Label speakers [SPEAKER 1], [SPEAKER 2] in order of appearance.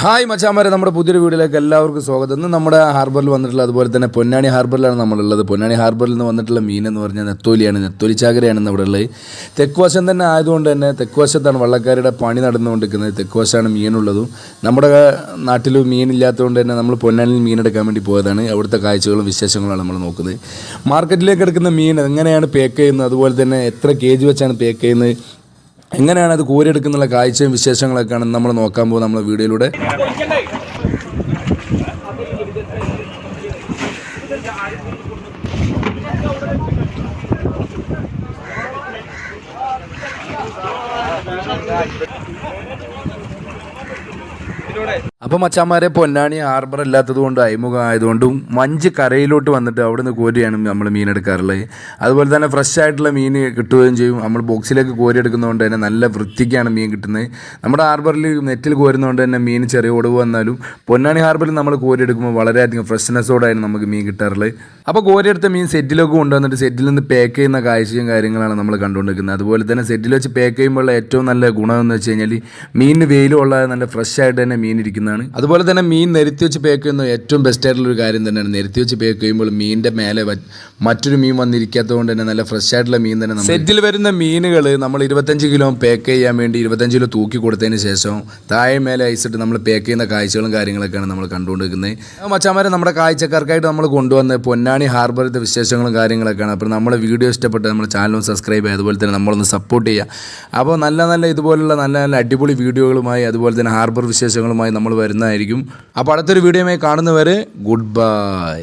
[SPEAKER 1] Hi മച്ചാമാരെ, നമ്മുടെ പുതിയൊരു വീഡിയോയിലേക്ക് എല്ലാവർക്കും സ്വാഗതം. ഇന്ന് നമ്മുടെ ഹാർബറിൽ വന്നിട്ടുള്ള അതുപോലെ തന്നെ പൊന്നാനി ഹാർബറിലാണ് നമ്മളുള്ളത്. പൊന്നാനി ഹാർബറിൽ നിന്ന് വന്നിട്ടുള്ള മീൻ എന്ന് പറഞ്ഞാൽ നെത്തോലിയാണ്, നെത്തോലി ചാകരയാണ് ഇവിടെ ഉള്ളത്. തെക്കുവശം തന്നെ ആയതുകൊണ്ട് തന്നെ തെക്കുവശത്താണ് വള്ളക്കാരുടെ പണി നടന്നുകൊണ്ടിരിക്കുന്നത്. തെക്കുവശമാണ് മീനുള്ളതും. നമ്മുടെ നാട്ടിൽ മീനില്ലാത്തതുകൊണ്ട് തന്നെ നമ്മൾ പൊന്നാനിയിൽ മീനെടുക്കാൻ വേണ്ടി പോയതാണ്. അവിടുത്തെ കാഴ്ചകളും വിശേഷങ്ങളാണ് നമ്മൾ നോക്കുന്നത്. മാർക്കറ്റിലേക്ക് എടുക്കുന്ന മീൻ എങ്ങനെയാണ് പാക്ക് ചെയ്യുന്നത്, അതുപോലെ തന്നെ എത്ര KG വെച്ചാണ് പാക്ക് ചെയ്യുന്നത്, എങ്ങനെയാണ് അത് കോരിയെടുക്കുന്നുള്ള കാഴ്ചയും വിശേഷങ്ങളൊക്കെയാണ് നമ്മൾ നോക്കാൻ പോകുന്നത് നമ്മുടെ വീഡിയോയിലൂടെ. അപ്പോൾ മച്ചാന്മാരെ, പൊന്നാനി ഹാർബർ അല്ലാത്തത് കൊണ്ട് അഴിമുഖം ആയതുകൊണ്ടും മഞ്ച് കരയിലോട്ട് വന്നിട്ട് അവിടെ നിന്ന് കോരിയാണ് നമ്മൾ മീൻ എടുക്കാറുള്ളത്. അതുപോലെ തന്നെ ഫ്രഷ് ആയിട്ടുള്ള മീൻ കിട്ടുകയും ചെയ്യും. നമ്മൾ ബോക്സിലേക്ക് കോരി എടുക്കുന്നതുകൊണ്ട് തന്നെ നല്ല വൃത്തിക്കാണ് മീൻ കിട്ടുന്നത്. നമ്മുടെ ഹാർബറിൽ നെറ്റിൽ കോരുന്നതുകൊണ്ട് തന്നെ മീൻ ചെറിയ ഒടിവ് വന്നാലും പൊന്നാനി ഹാർബറിൽ നമ്മൾ കോരി എടുക്കുമ്പോൾ വളരെയധികം ഫ്രഷ്നെസ്സോടായിരുന്നു നമുക്ക് മീൻ കിട്ടാറുള്ളത്. അപ്പോൾ കോരിയെടുത്ത മീൻ സെറ്റിലൊക്കെ കൊണ്ടുവന്നിട്ട് സെറ്റിൽ നിന്ന് പാക്ക് ചെയ്യുന്ന കാഴ്ചയും കാര്യങ്ങളാണ് നമ്മൾ കണ്ടുകൊണ്ടിരിക്കുന്നത്. അതുപോലെ തന്നെ സെറ്റിൽ വെച്ച് പാക്ക് ചെയ്യുമ്പോഴുള്ള ഏറ്റവും നല്ല ഗുണമെന്ന് വെച്ച് കഴിഞ്ഞാൽ മീനിന് വെയിലുള്ള നല്ല ഫ്രഷ് ആയിട്ട് തന്നെ മീൻ ഇരിക്കുന്നതാണ്. അതുപോലെ തന്നെ മീൻ നിരത്തി വെച്ച് പാക്ക് ചെയ്യുന്ന ഏറ്റവും ബെസ്റ്റ് ആയിട്ടുള്ളൊരു കാര്യം തന്നെയാണ്. നിരത്തി വെച്ച് പാക്ക് ചെയ്യുമ്പോൾ മീനിൻ്റെ മേലെ മറ്റൊരു മീൻ വന്നിരിക്കാത്തതുകൊണ്ട് തന്നെ നല്ല ഫ്രഷ് ആയിട്ടുള്ള മീൻ തന്നെ. സെറ്റിൽ വരുന്ന മീനുകൾ നമ്മൾ 25 കിലോ പാക്ക് ചെയ്യാൻ വേണ്ടി 25 കിലോ തൂക്കി കൊടുത്തതിന് ശേഷം താഴെ മേലെ ഐസിട്ട് നമ്മൾ പാക്ക് ചെയ്യുന്ന കാഴ്ചകളും കാര്യങ്ങളൊക്കെയാണ് നമ്മൾ കണ്ടുകൊണ്ടിരിക്കുന്നത്. മച്ചാമാരെ, നമ്മുടെ കാഴ്ചക്കാർക്കായിട്ട് നമ്മൾ കൊണ്ടുവന്ന പൊന്നാനി ഹാർബറിൻ്റെ വിശേഷങ്ങളും കാര്യങ്ങളൊക്കെയാണ്. അപ്പോൾ നമ്മുടെ വീഡിയോ ഇഷ്ടപ്പെട്ട് നമ്മുടെ ചാനലും സബ്സ്ക്രൈബ് ചെയ്യുക, അതുപോലെ തന്നെ നമ്മളൊന്ന് സപ്പോർട്ട് ചെയ്യുക. അപ്പോൾ നല്ല ഇതുപോലുള്ള നല്ല അടിപൊളി വീഡിയോകളുമായി അതുപോലെ തന്നെ ഹാർബർ വിശേഷങ്ങളുമായി നമ്മൾ വരുന്നതായിരിക്കും. അപ്പോൾ അടുത്തൊരു വീഡിയോയുമായി കാണുന്നവരെ ഗുഡ് ബൈ.